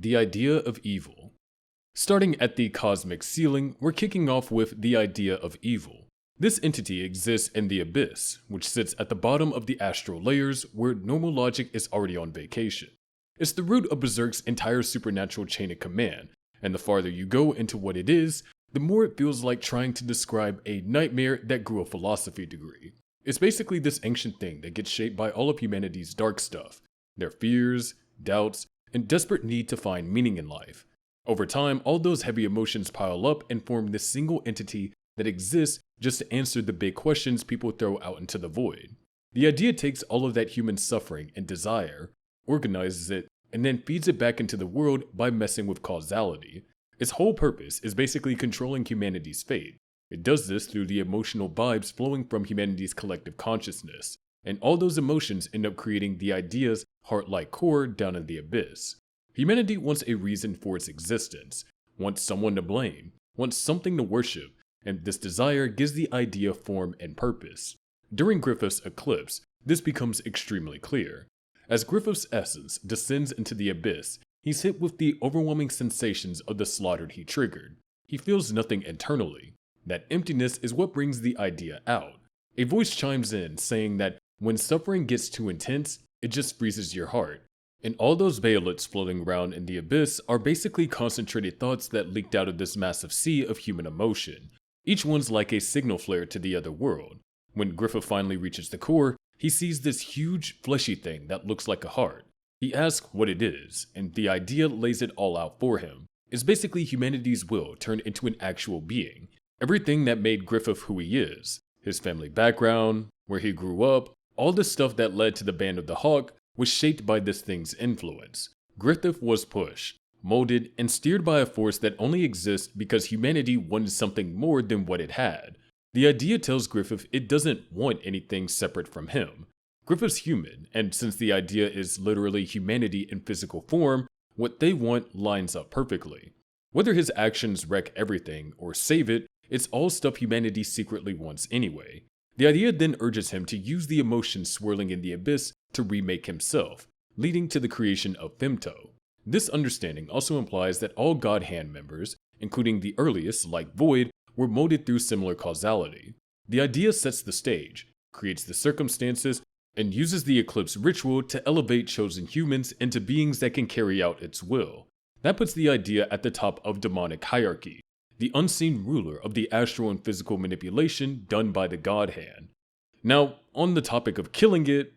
The idea of evil. Starting at the cosmic ceiling, we're kicking off with the idea of evil. This entity exists in the abyss, which sits at the bottom of the astral layers where normal logic is already on vacation. It's the root of Berserk's entire supernatural chain of command, and the farther you go into what it is, the more it feels like trying to describe a nightmare that grew a philosophy degree. It's basically this ancient thing that gets shaped by all of humanity's dark stuff, their fears, doubts, and desperate need to find meaning in life. Over time, all those heavy emotions pile up and form this single entity that exists just to answer the big questions people throw out into the void. The idea takes all of that human suffering and desire, organizes it, and then feeds it back into the world by messing with causality. Its whole purpose is basically controlling humanity's fate. It does this through the emotional vibes flowing from humanity's collective consciousness, and all those emotions end up creating the idea's heart-like core down in the abyss. Humanity wants a reason for its existence, wants someone to blame, wants something to worship, and this desire gives the idea form and purpose. During Griffith's eclipse, this becomes extremely clear. As Griffith's essence descends into the abyss, he's hit with the overwhelming sensations of the slaughtered he triggered. He feels nothing internally. That emptiness is what brings the idea out. A voice chimes in saying that when suffering gets too intense, it just freezes your heart. And all those baylets floating around in the abyss are basically concentrated thoughts that leaked out of this massive sea of human emotion. Each one's like a signal flare to the other world. When Griffith finally reaches the core, he sees this huge, fleshy thing that looks like a heart. He asks what it is, and the idea lays it all out for him. It's basically humanity's will turned into an actual being. Everything that made Griffith who he is, his family background, where he grew up, all the stuff that led to the Band of the Hawk, was shaped by this thing's influence. Griffith was pushed, molded, and steered by a force that only exists because humanity wanted something more than what it had. The idea tells Griffith it doesn't want anything separate from him. Griffith's human, and since the idea is literally humanity in physical form, what they want lines up perfectly. Whether his actions wreck everything or save it, it's all stuff humanity secretly wants anyway. The idea then urges him to use the emotions swirling in the abyss to remake himself, leading to the creation of Femto. This understanding also implies that all Godhand members, including the earliest, like Void, were molded through similar causality. The idea sets the stage, creates the circumstances, and uses the eclipse ritual to elevate chosen humans into beings that can carry out its will. That puts the idea at the top of demonic hierarchy, the unseen ruler of the astral and physical manipulation done by the Godhand. Now, on the topic of killing it,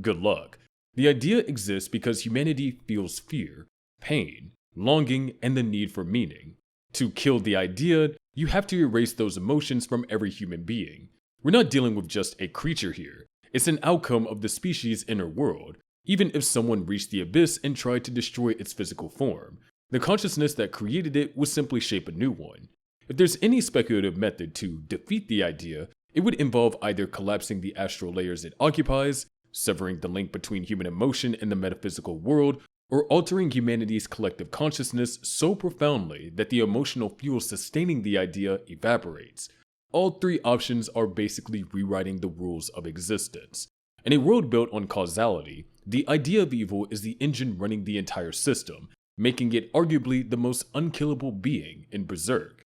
good luck. The idea exists because humanity feels fear, pain, longing, and the need for meaning. To kill the idea, you have to erase those emotions from every human being. We're not dealing with just a creature here. It's an outcome of the species' inner world, even if someone reached the abyss and tried to destroy its physical form. The consciousness that created it would simply shape a new one. If there's any speculative method to defeat the idea, it would involve either collapsing the astral layers it occupies, severing the link between human emotion and the metaphysical world, or altering humanity's collective consciousness so profoundly that the emotional fuel sustaining the idea evaporates. All three options are basically rewriting the rules of existence. In a world built on causality, the idea of evil is the engine running the entire system, making it arguably the most unkillable being in Berserk.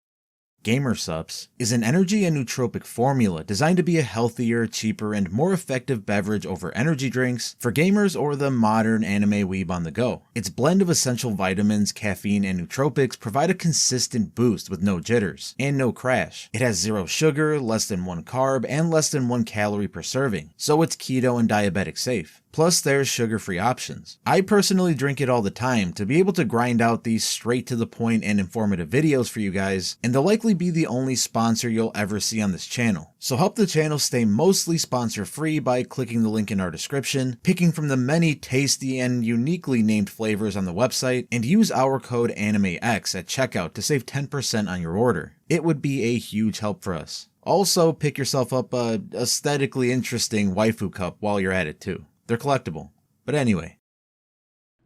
GamerSups is an energy and nootropic formula designed to be a healthier, cheaper, and more effective beverage over energy drinks for gamers or the modern anime weeb on the go. Its blend of essential vitamins, caffeine, and nootropics provide a consistent boost with no jitters and no crash. It has 0 sugar, less than 1 carb, and less than 1 calorie per serving, so it's keto and diabetic safe. Plus, there's sugar-free options. I personally drink it all the time to be able to grind out these straight-to-the-point and informative videos for you guys, and they'll likely be the only sponsor you'll ever see on this channel. So help the channel stay mostly sponsor-free by clicking the link in our description, picking from the many tasty and uniquely named flavors on the website, and use our code ANIMEX at checkout to save 10% on your order. It would be a huge help for us. Also, pick yourself up a aesthetically interesting waifu cup while you're at it too. They're collectible. But anyway.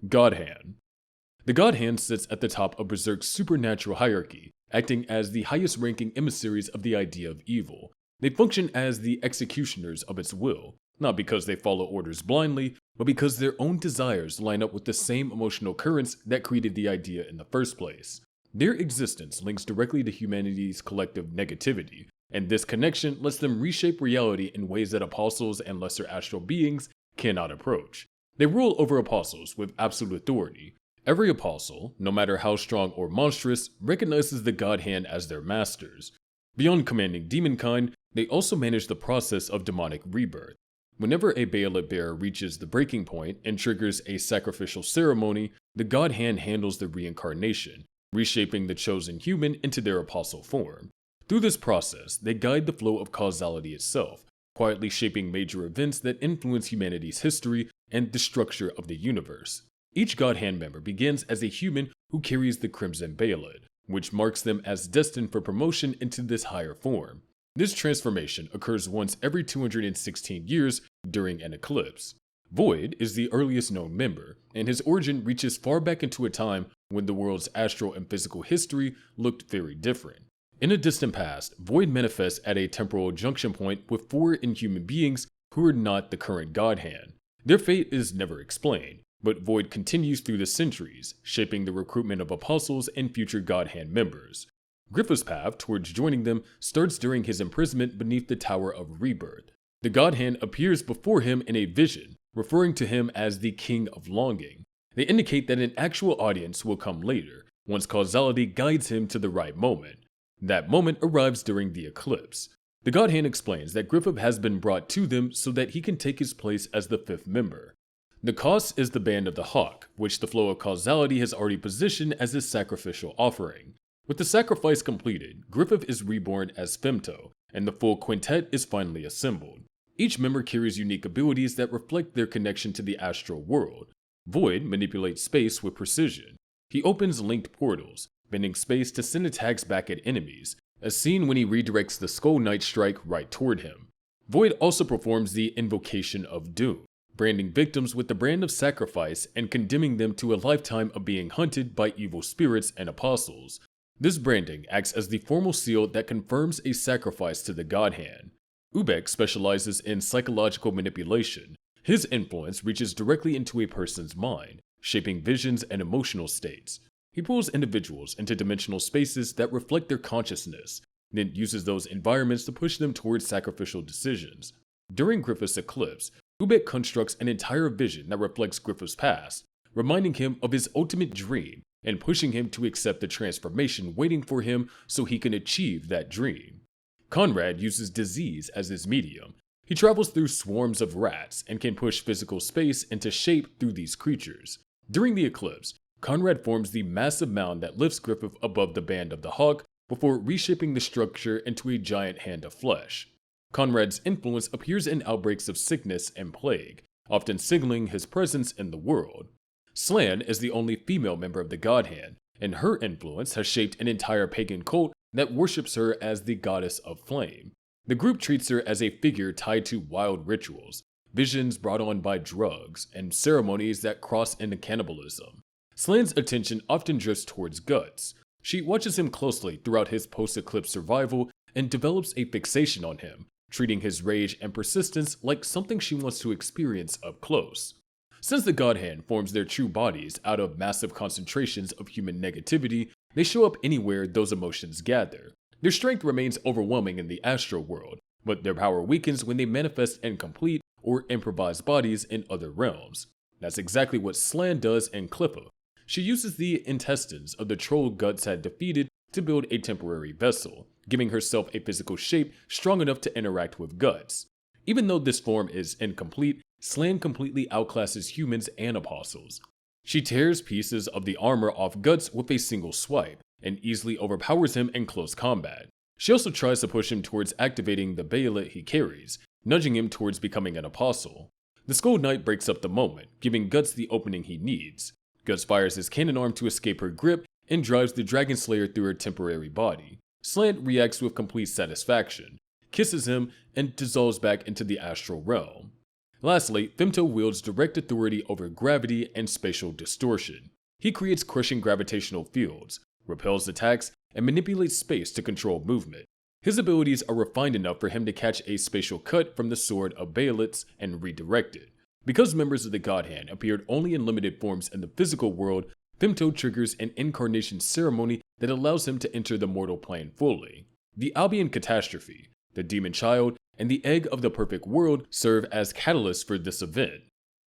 Godhand. The Godhand sits at the top of Berserk's supernatural hierarchy, acting as the highest-ranking emissaries of the idea of evil. They function as the executioners of its will. not because they follow orders blindly, but because their own desires line up with the same emotional currents that created the idea in the first place. Their existence links directly to humanity's collective negativity, and this connection lets them reshape reality in ways that apostles and lesser astral beings cannot approach. They rule over apostles with absolute authority. Every apostle, no matter how strong or monstrous, recognizes the Godhand as their masters. Beyond commanding demonkind, they also manage the process of demonic rebirth. Whenever a Baalit bearer reaches the breaking point and triggers a sacrificial ceremony, the Godhand handles the reincarnation, reshaping the chosen human into their apostle form. Through this process, they guide the flow of causality itself, quietly shaping major events that influence humanity's history and the structure of the universe. Each Godhand member begins as a human who carries the Crimson Baalit, which marks them as destined for promotion into this higher form. This transformation occurs once every 216 years during an eclipse. Void is the earliest known member, and his origin reaches far back into a time when the world's astral and physical history looked very different. In a distant past, Void manifests at a temporal junction point with 4 inhuman beings who are not the current Godhand. Their fate is never explained, but Void continues through the centuries, shaping the recruitment of apostles and future Godhand members. Griffith's path towards joining them starts during his imprisonment beneath the Tower of Rebirth. The Godhand appears before him in a vision, referring to him as the King of Longing. They indicate that an actual audience will come later, once causality guides him to the right moment. That moment arrives during the eclipse. The Godhand explains that Griffith has been brought to them so that he can take his place as the 5th member. The cause is the Band of the Hawk, which the flow of causality has already positioned as his sacrificial offering. With the sacrifice completed, Griffith is reborn as Femto, and the full quintet is finally assembled. Each member carries unique abilities that reflect their connection to the astral world. Void manipulates space with precision. He opens linked portals, bending space to send attacks back at enemies, as seen when he redirects the Skull Knight strike right toward him. Void also performs the Invocation of Doom, branding victims with the brand of sacrifice and condemning them to a lifetime of being hunted by evil spirits and apostles. This branding acts as the formal seal that confirms a sacrifice to the Godhand. Ubek specializes in psychological manipulation. His influence reaches directly into a person's mind, shaping visions and emotional states. He pulls individuals into dimensional spaces that reflect their consciousness, then uses those environments to push them towards sacrificial decisions. During Griffith's eclipse, Ubek constructs an entire vision that reflects Griffith's past, reminding him of his ultimate dream and pushing him to accept the transformation waiting for him so he can achieve that dream. Conrad uses disease as his medium. He travels through swarms of rats and can push physical space into shape through these creatures. During the eclipse, Conrad forms the massive mound that lifts Griffith above the Band of the Hawk before reshaping the structure into a giant hand of flesh. Conrad's influence appears in outbreaks of sickness and plague, often signaling his presence in the world. Slan is the only female member of the Godhand, and her influence has shaped an entire pagan cult that worships her as the goddess of flame. The group treats her as a figure tied to wild rituals, visions brought on by drugs, and ceremonies that cross into cannibalism. Slan's attention often drifts towards Guts. She watches him closely throughout his post-eclipse survival and develops a fixation on him, treating his rage and persistence like something she wants to experience up close. Since the Godhand forms their true bodies out of massive concentrations of human negativity, they show up anywhere those emotions gather. Their strength remains overwhelming in the astral world, but their power weakens when they manifest in complete or improvised bodies in other realms. That's exactly what Slan does in Clippa. She uses the intestines of the troll Guts had defeated to build a temporary vessel, giving herself a physical shape strong enough to interact with Guts. Even though this form is incomplete, Slan completely outclasses humans and apostles. She tears pieces of the armor off Guts with a single swipe, and easily overpowers him in close combat. She also tries to push him towards activating the Baalit he carries, nudging him towards becoming an apostle. The Skull Knight breaks up the moment, giving Guts the opening he needs. Guts fires his cannon arm to escape her grip and drives the Dragon Slayer through her temporary body. Slan reacts with complete satisfaction, kisses him, and dissolves back into the astral realm. Lastly, Femto wields direct authority over gravity and spatial distortion. He creates crushing gravitational fields, repels attacks, and manipulates space to control movement. His abilities are refined enough for him to catch a spatial cut from the sword of Baelitz and redirect it. Because members of the Godhand appeared only in limited forms in the physical world, Femto triggers an incarnation ceremony that allows him to enter the mortal plane fully. The Albion Catastrophe, the Demon Child, and the Egg of the Perfect World serve as catalysts for this event.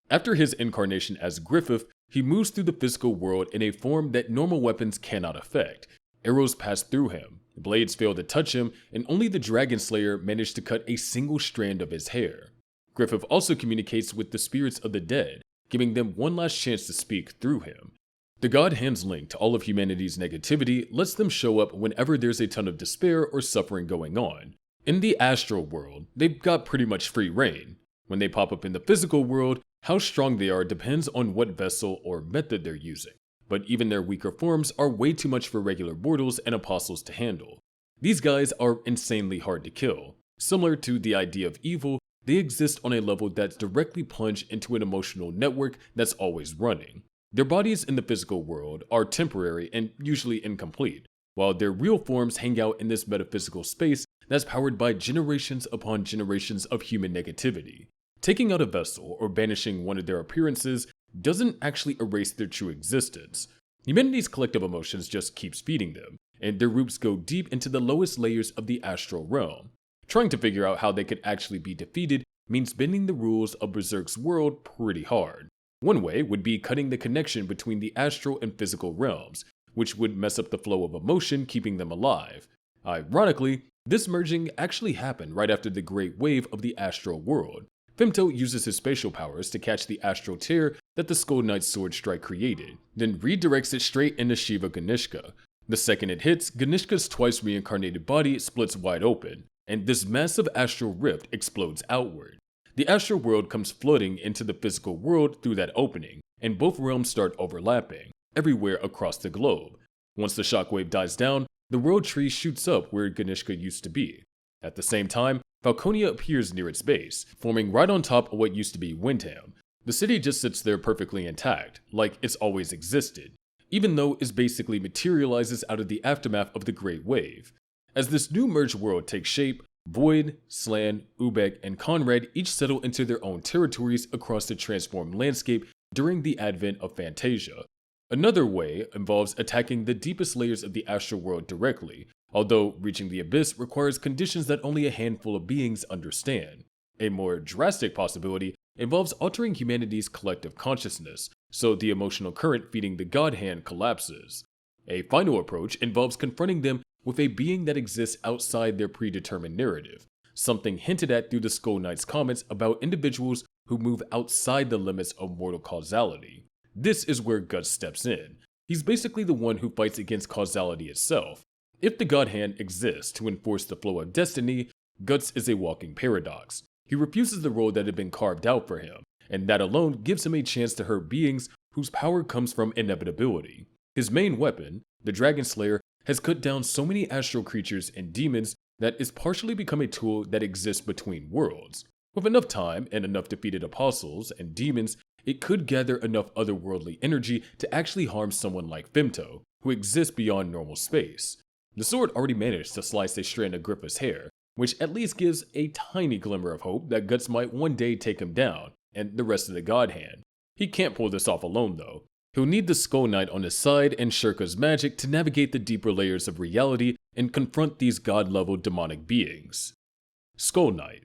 After his incarnation as Griffith, he moves through the physical world in a form that normal weapons cannot affect. Arrows pass through him, blades fail to touch him, and only the Dragon Slayer managed to cut a single strand of his hair. Griffith also communicates with the spirits of the dead, giving them one last chance to speak through him. The Godhand's link to all of humanity's negativity lets them show up whenever there's a ton of despair or suffering going on. In the astral world, they've got pretty much free reign. When they pop up in the physical world, how strong they are depends on what vessel or method they're using. But even their weaker forms are way too much for regular mortals and apostles to handle. These guys are insanely hard to kill. Similar to the idea of evil, they exist on a level that's directly plunged into an emotional network that's always running. Their bodies in the physical world are temporary and usually incomplete, while their real forms hang out in this metaphysical space that's powered by generations upon generations of human negativity. Taking out a vessel or banishing one of their appearances doesn't actually erase their true existence. Humanity's collective emotions just keeps feeding them, and their roots go deep into the lowest layers of the astral realm. Trying to figure out how they could actually be defeated means bending the rules of Berserk's world pretty hard. One way would be cutting the connection between the astral and physical realms, which would mess up the flow of emotion, keeping them alive. Ironically, this merging actually happened right after the Great Wave of the astral world. Femto uses his spatial powers to catch the astral tear that the Skull Knight's sword strike created, then redirects it straight into Shiva Ganishka. The second it hits, Ganishka's twice reincarnated body splits wide open, and this massive astral rift explodes outward. The astral world comes flooding into the physical world through that opening, and both realms start overlapping, everywhere across the globe. Once the shockwave dies down, the world tree shoots up where Ganishka used to be. At the same time, Falconia appears near its base, forming right on top of what used to be Windham. The city just sits there perfectly intact, like it's always existed, even though it basically materializes out of the aftermath of the Great Wave. As this new merged world takes shape, Void, Slan, Ubek, and Conrad each settle into their own territories across the transformed landscape during the advent of Fantasia. Another way involves attacking the deepest layers of the astral world directly, although reaching the abyss requires conditions that only a handful of beings understand. A more drastic possibility involves altering humanity's collective consciousness, so the emotional current feeding the Godhand collapses. A final approach involves confronting them with a being that exists outside their predetermined narrative, something hinted at through the Skull Knight's comments about individuals who move outside the limits of mortal causality. This is where Guts steps in. He's basically the one who fights against causality itself. If the Godhand exists to enforce the flow of destiny, Guts is a walking paradox. He refuses the role that had been carved out for him, and that alone gives him a chance to hurt beings whose power comes from inevitability. His main weapon, the Dragon Slayer, has cut down so many astral creatures and demons that it's partially become a tool that exists between worlds. With enough time and enough defeated apostles and demons, it could gather enough otherworldly energy to actually harm someone like Femto, who exists beyond normal space. The sword already managed to slice a strand of Griffith's hair, which at least gives a tiny glimmer of hope that Guts might one day take him down, and the rest of the Godhand. He can't pull this off alone though. He'll need the Skull Knight on his side and Shirka's magic to navigate the deeper layers of reality and confront these god-level demonic beings. Skull Knight.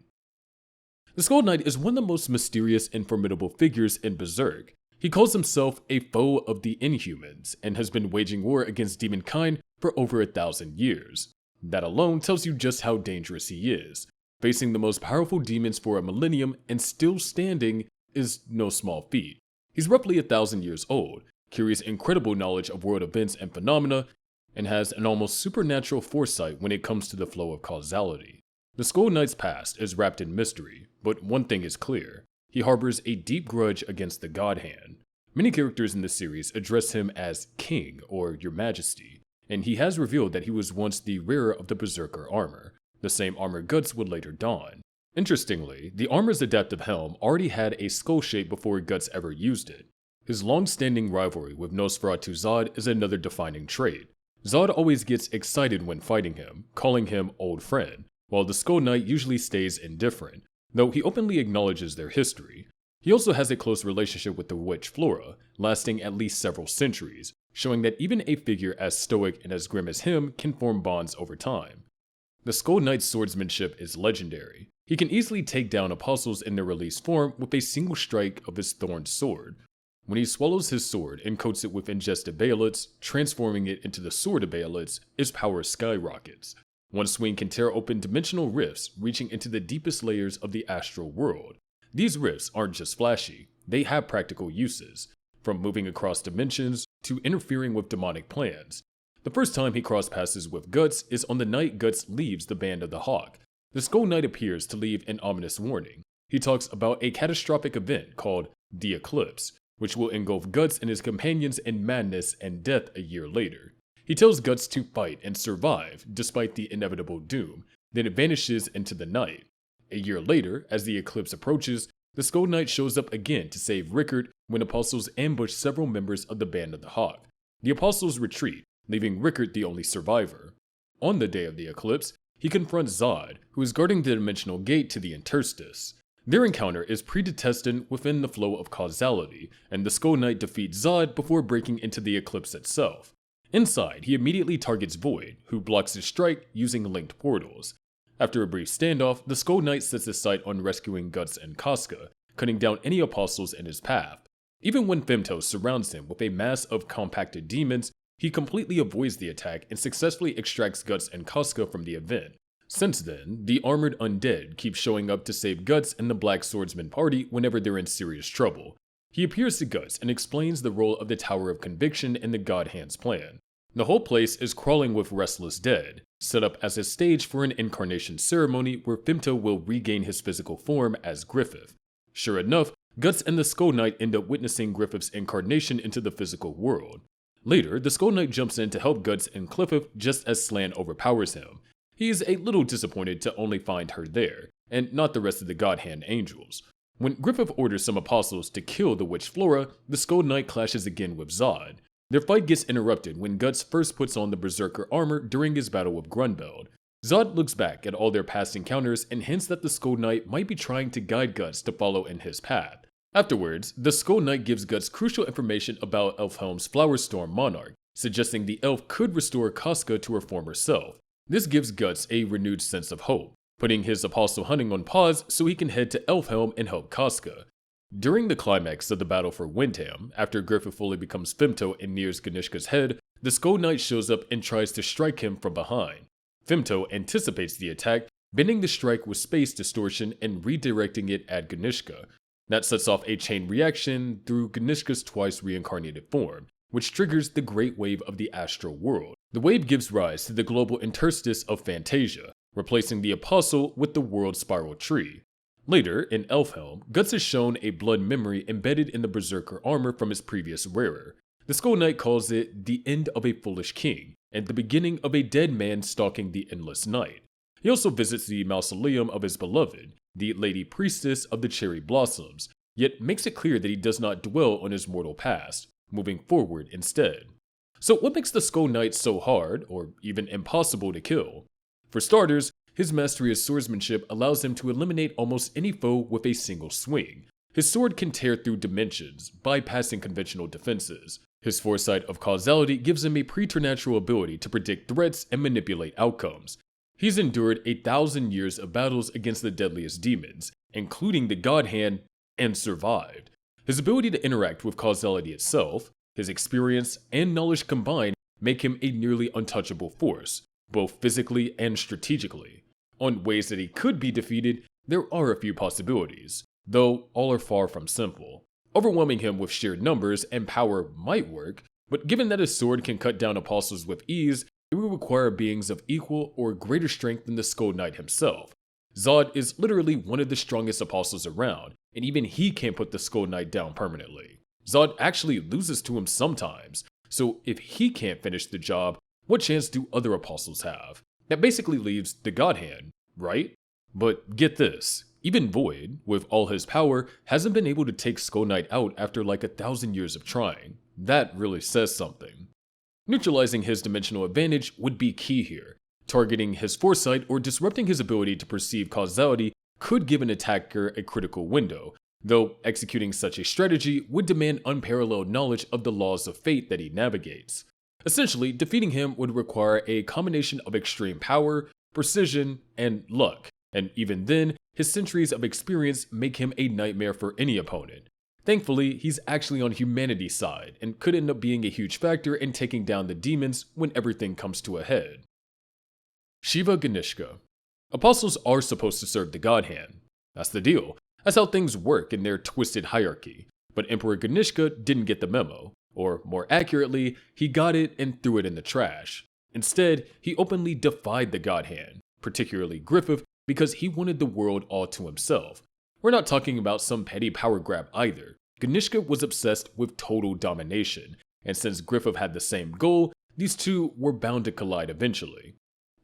The Skull Knight is one of the most mysterious and formidable figures in Berserk. He calls himself a foe of the Inhumans and has been waging war against demonkind for over 1,000 years. That alone tells you just how dangerous he is. Facing the most powerful demons for a millennium and still standing is no small feat. He's roughly 1,000 years old, carries incredible knowledge of world events and phenomena, and has an almost supernatural foresight when it comes to the flow of causality. The Skull Knight's past is wrapped in mystery, but one thing is clear. He harbors a deep grudge against the Godhand. Many characters in the series address him as King or Your Majesty, and he has revealed that he was once the wearer of the Berserker armor, the same armor Guts would later don. Interestingly, the armor's adaptive helm already had a skull shape before Guts ever used it. His long-standing rivalry with Nosferatu Zod is another defining trait. Zod always gets excited when fighting him, calling him old friend, while the Skull Knight usually stays indifferent, though he openly acknowledges their history. He also has a close relationship with the witch Flora, lasting at least several centuries, showing that even a figure as stoic and as grim as him can form bonds over time. The Skull Knight's swordsmanship is legendary. He can easily take down apostles in their released form with a single strike of his thorned sword. When he swallows his sword and coats it with ingested Baelits, transforming it into the Sword of Baelits, his power skyrockets. One swing can tear open dimensional rifts, reaching into the deepest layers of the astral world. These rifts aren't just flashy, they have practical uses, from moving across dimensions to interfering with demonic plans. The first time he cross passes with Guts is on the night Guts leaves the Band of the Hawk. The Skull Knight appears to leave an ominous warning. He talks about a catastrophic event called the Eclipse, which will engulf Guts and his companions in madness and death a year later. He tells Guts to fight and survive despite the inevitable doom, then it vanishes into the night. A year later, as the eclipse approaches, the Skull Knight shows up again to save Rickard when apostles ambush several members of the Band of the Hawk. The apostles retreat, leaving Rickard the only survivor. On the day of the eclipse, he confronts Zod, who is guarding the dimensional gate to the interstice. Their encounter is predestined within the flow of causality, and the Skull Knight defeats Zod before breaking into the eclipse itself. Inside, he immediately targets Void, who blocks his strike using linked portals. After a brief standoff, the Skull Knight sets his sight on rescuing Guts and Casca, cutting down any apostles in his path. Even when Femto surrounds him with a mass of compacted demons, he completely avoids the attack and successfully extracts Guts and Casca from the event. Since then, the armored undead keep showing up to save Guts and the Black Swordsman party whenever they're in serious trouble. He appears to Guts and explains the role of the Tower of Conviction in the Godhand's plan. The whole place is crawling with restless dead, set up as a stage for an incarnation ceremony where Femto will regain his physical form as Griffith. Sure enough, Guts and the Skull Knight end up witnessing Griffith's incarnation into the physical world. Later, the Skull Knight jumps in to help Guts and Griffith just as Slan overpowers him. He is a little disappointed to only find her there, and not the rest of the Godhand angels. When Griffith orders some apostles to kill the witch Flora, the Skull Knight clashes again with Zod. Their fight gets interrupted when Guts first puts on the Berserker armor during his battle with Grunbeld. Zod looks back at all their past encounters and hints that the Skull Knight might be trying to guide Guts to follow in his path. Afterwards, the Skull Knight gives Guts crucial information about Elfhelm's Flowerstorm monarch, suggesting the elf could restore Casca to her former self. This gives Guts a renewed sense of hope, putting his apostle hunting on pause so he can head to Elfhelm and help Casca. During the climax of the battle for Windham, after Griffith fully becomes Femto and nears Ganishka's head, the Skull Knight shows up and tries to strike him from behind. Femto anticipates the attack, bending the strike with space distortion and redirecting it at Ganishka. That sets off a chain reaction through Ganishka's twice reincarnated form, which triggers the Great Wave of the astral world. The wave gives rise to the global interstice of Fantasia, replacing the apostle with the world spiral tree. Later, in Elfhelm, Guts is shown a blood memory embedded in the Berserker armor from his previous wearer. The Skull Knight calls it the end of a foolish king, and the beginning of a dead man stalking the endless night. He also visits the mausoleum of his beloved, the Lady Priestess of the Cherry Blossoms, yet makes it clear that he does not dwell on his mortal past, moving forward instead. So what makes the Skull Knight so hard, or even impossible to kill? For starters, his mastery of swordsmanship allows him to eliminate almost any foe with a single swing. His sword can tear through dimensions, bypassing conventional defenses. His foresight of causality gives him a preternatural ability to predict threats and manipulate outcomes. He's endured 1,000 years of battles against the deadliest demons, including the Godhand, and survived. His ability to interact with causality itself, his experience, and knowledge combined make him a nearly untouchable force, both physically and strategically. On ways that he could be defeated, there are a few possibilities, though all are far from simple. Overwhelming him with sheer numbers and power might work, but given that his sword can cut down apostles with ease, it will require beings of equal or greater strength than the Skull Knight himself. Zod is literally one of the strongest apostles around, and even he can't put the Skull Knight down permanently. Zod actually loses to him sometimes, so if he can't finish the job, what chance do other apostles have? That basically leaves the Godhand, right? But get this, even Void, with all his power, hasn't been able to take Skull Knight out after like 1,000 years of trying. That really says something. Neutralizing his dimensional advantage would be key here. Targeting his foresight or disrupting his ability to perceive causality could give an attacker a critical window, though executing such a strategy would demand unparalleled knowledge of the laws of fate that he navigates. Essentially, defeating him would require a combination of extreme power, precision, and luck, and even then, his centuries of experience make him a nightmare for any opponent. Thankfully, he's actually on humanity's side and could end up being a huge factor in taking down the demons when everything comes to a head. Shiva Ganishka. Apostles are supposed to serve the Godhand. That's the deal. That's how things work in their twisted hierarchy. But Emperor Ganishka didn't get the memo. Or more accurately, he got it and threw it in the trash. Instead, he openly defied the Godhand, particularly Griffith, because he wanted the world all to himself. We're not talking about some petty power grab either. Ganishka was obsessed with total domination, and since Griffith had the same goal, these two were bound to collide eventually.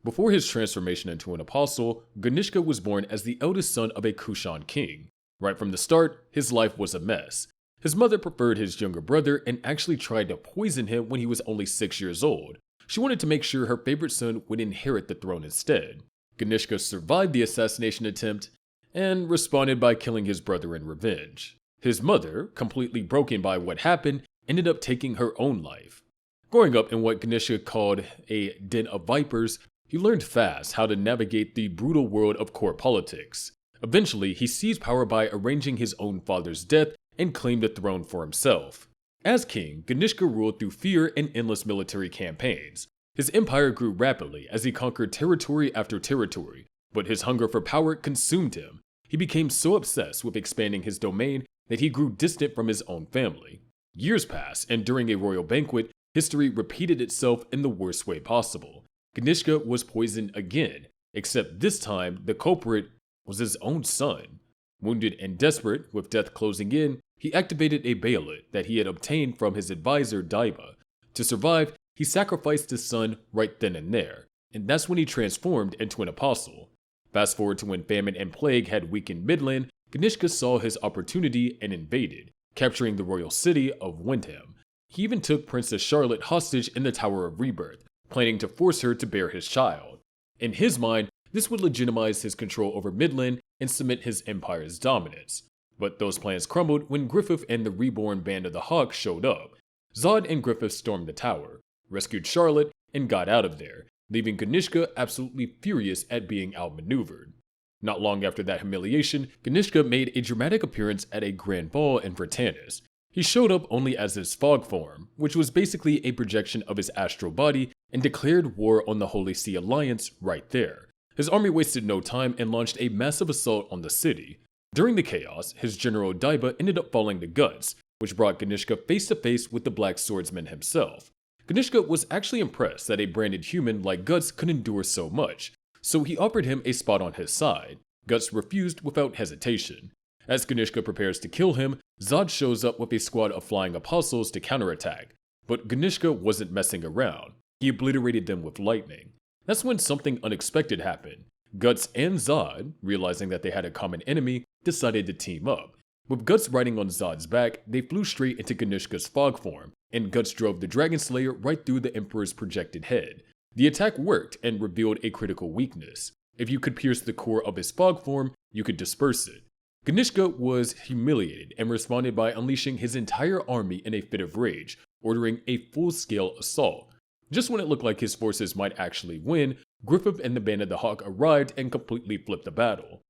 Before his transformation into an apostle, Ganishka was born as the eldest son of a Kushan king. Right from the start, his life was a mess. His mother preferred his younger brother and actually tried to poison him when he was only 6 years old. She wanted to make sure her favorite son would inherit the throne instead. Ganishka survived the assassination attempt and responded by killing his brother in revenge. His mother, completely broken by what happened, ended up taking her own life. Growing up in what Ganishka called a den of vipers, he learned fast how to navigate the brutal world of court politics. Eventually, he seized power by arranging his own father's death and claimed the throne for himself. As king, Ganishka ruled through fear and endless military campaigns. His empire grew rapidly as he conquered territory after territory, but his hunger for power consumed him. He became so obsessed with expanding his domain that he grew distant from his own family. Years passed, and during a royal banquet, history repeated itself in the worst way possible. Ganishka was poisoned again, except this time the culprit was his own son. Wounded and desperate, with death closing in, he activated a Baalit that he had obtained from his advisor Daiba. To survive, he sacrificed his son right then and there, and that's when he transformed into an apostle. Fast forward to when famine and plague had weakened Midland, Ganishka saw his opportunity and invaded, capturing the royal city of Windham. He even took Princess Charlotte hostage in the Tower of Rebirth, planning to force her to bear his child. In his mind, this would legitimize his control over Midland and cement his empire's dominance. But those plans crumbled when Griffith and the reborn Band of the Hawk showed up. Zod and Griffith stormed the tower, rescued Charlotte, and got out of there, leaving Ganishka absolutely furious at being outmaneuvered. Not long after that humiliation, Ganishka made a dramatic appearance at a grand ball in Britannis. He showed up only as his fog form, which was basically a projection of his astral body, and declared war on the Holy See Alliance right there. His army wasted no time and launched a massive assault on the city. During the chaos, his general Daiba ended up falling to Guts, which brought Ganishka face to face with the Black Swordsman himself. Ganishka was actually impressed that a branded human like Guts could endure so much, so he offered him a spot on his side. Guts refused without hesitation. As Ganishka prepares to kill him, Zod shows up with a squad of flying apostles to counterattack. But Ganishka wasn't messing around. He obliterated them with lightning. That's when something unexpected happened. Guts and Zod, realizing that they had a common enemy, decided to team up. With Guts riding on Zod's back, they flew straight into Ganishka's fog form, and Guts drove the Dragon Slayer right through the Emperor's projected head. The attack worked and revealed a critical weakness. If you could pierce the core of his fog form, you could disperse it. Ganishka was humiliated and responded by unleashing his entire army in a fit of rage, ordering a full-scale assault. Just when it looked like his forces might actually win, Griffith and the Band of the Hawk arrived and completely flipped the battle.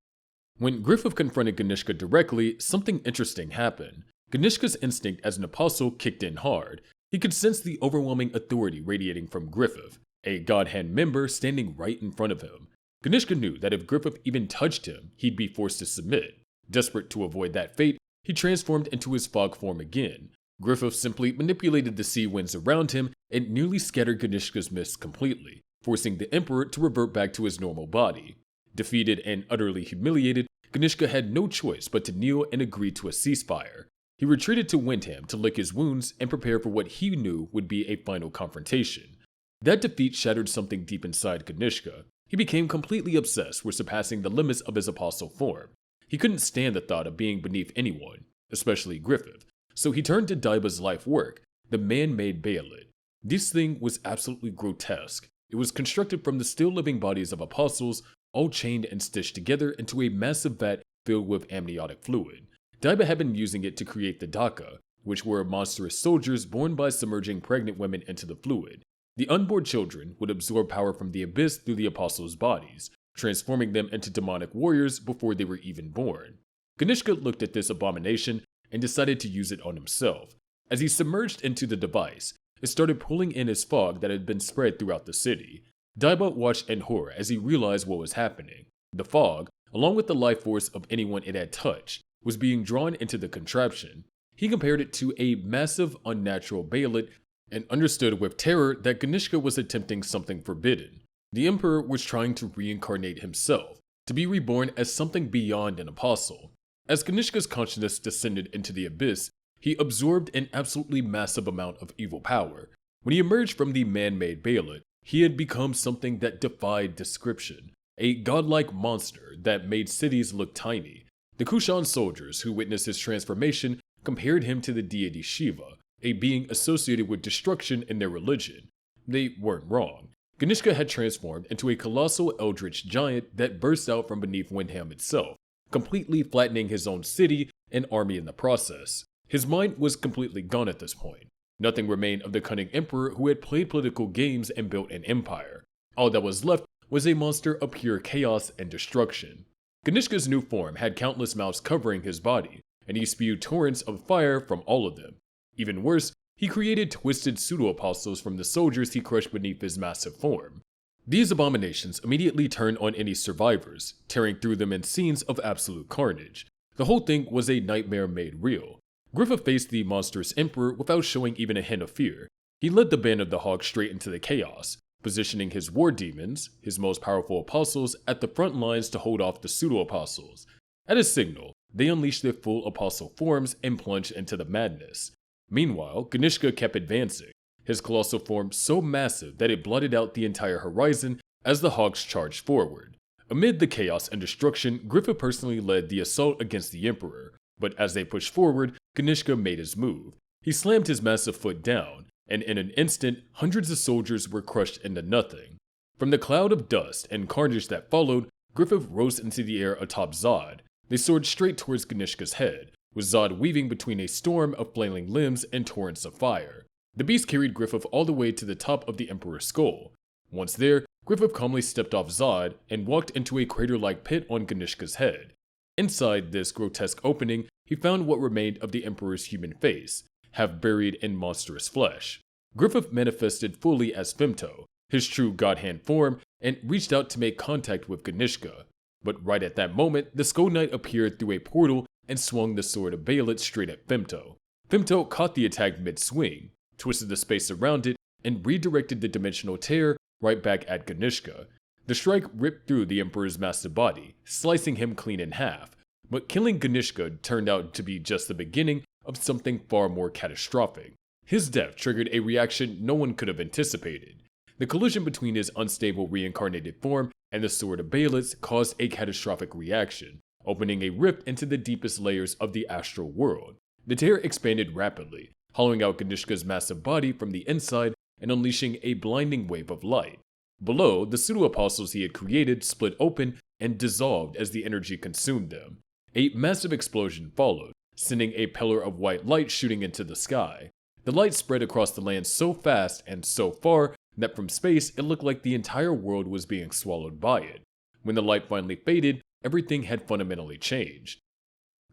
When Griffith confronted Ganishka directly, something interesting happened. Ganishka's instinct as an apostle kicked in hard. He could sense the overwhelming authority radiating from Griffith, a Godhand member standing right in front of him. Ganishka knew that if Griffith even touched him, he'd be forced to submit. Desperate to avoid that fate, he transformed into his fog form again. Griffith simply manipulated the sea winds around him and nearly scattered Ganishka's mist completely, forcing the Emperor to revert back to his normal body. Defeated and utterly humiliated, Ganishka had no choice but to kneel and agree to a ceasefire. He retreated to Windham to lick his wounds and prepare for what he knew would be a final confrontation. That defeat shattered something deep inside Ganishka. He became completely obsessed with surpassing the limits of his apostle form. He couldn't stand the thought of being beneath anyone, especially Griffith, so he turned to Daiba's life work, the man-made Baalit. This thing was absolutely grotesque. It was constructed from the still living bodies of apostles, all chained and stitched together into a massive vat filled with amniotic fluid. Daiba had been using it to create the Daka, which were monstrous soldiers born by submerging pregnant women into the fluid. The unborn children would absorb power from the abyss through the apostles' bodies, transforming them into demonic warriors before they were even born. Ganishka looked at this abomination and decided to use it on himself. As he submerged into the device, it started pulling in his fog that had been spread throughout the city. Daiba watched in horror as he realized what was happening. The fog, along with the life force of anyone it had touched, was being drawn into the contraption. He compared it to a massive, unnatural Baalit and understood with terror that Ganishka was attempting something forbidden. The Emperor was trying to reincarnate himself, to be reborn as something beyond an apostle. As Ganishka's consciousness descended into the abyss, he absorbed an absolutely massive amount of evil power. When he emerged from the man-made Baalit, he had become something that defied description, a godlike monster that made cities look tiny. The Kushan soldiers who witnessed his transformation compared him to the deity Shiva, a being associated with destruction in their religion. They weren't wrong. Ganishka had transformed into a colossal eldritch giant that burst out from beneath Windham itself, completely flattening his own city and army in the process. His mind was completely gone at this point. Nothing remained of the cunning emperor who had played political games and built an empire. All that was left was a monster of pure chaos and destruction. Ganishka's new form had countless mouths covering his body, and he spewed torrents of fire from all of them. Even worse, he created twisted pseudo-apostles from the soldiers he crushed beneath his massive form. These abominations immediately turned on any survivors, tearing through them in scenes of absolute carnage. The whole thing was a nightmare made real. Griffith faced the monstrous emperor without showing even a hint of fear. He led the band of the Hawk straight into the chaos, positioning his war demons, his most powerful apostles, at the front lines to hold off the pseudo-apostles. At a signal, they unleashed their full apostle forms and plunged into the madness. Meanwhile, Ganishka kept advancing, his colossal form so massive that it blotted out the entire horizon as the Hawks charged forward. Amid the chaos and destruction, Griffith personally led the assault against the Emperor, but as they pushed forward, Ganishka made his move. He slammed his massive foot down, and in an instant, hundreds of soldiers were crushed into nothing. From the cloud of dust and carnage that followed, Griffith rose into the air atop Zod. They soared straight towards Ganishka's head, with Zod weaving between a storm of flailing limbs and torrents of fire. The beast carried Griffith all the way to the top of the Emperor's skull. Once there, Griffith calmly stepped off Zod and walked into a crater-like pit on Ganishka's head. Inside this grotesque opening, he found what remained of the Emperor's human face, half buried in monstrous flesh. Griffith manifested fully as Femto, his true Godhand form, and reached out to make contact with Ganishka. But right at that moment, the Skull Knight appeared through a portal and swung the sword of Baalit straight at Femto. Femto caught the attack mid-swing, twisted the space around it, and redirected the dimensional tear right back at Ganishka. The strike ripped through the Emperor's massive body, slicing him clean in half. But killing Ganishka turned out to be just the beginning of something far more catastrophic. His death triggered a reaction no one could have anticipated. The collision between his unstable reincarnated form and the Sword of Baalit caused a catastrophic reaction, opening a rift into the deepest layers of the astral world. The tear expanded rapidly, hollowing out Ganishka's massive body from the inside and unleashing a blinding wave of light. Below, the pseudo-apostles he had created split open and dissolved as the energy consumed them. A massive explosion followed, sending a pillar of white light shooting into the sky. The light spread across the land so fast and so far that from space it looked like the entire world was being swallowed by it. When the light finally faded, everything had fundamentally changed.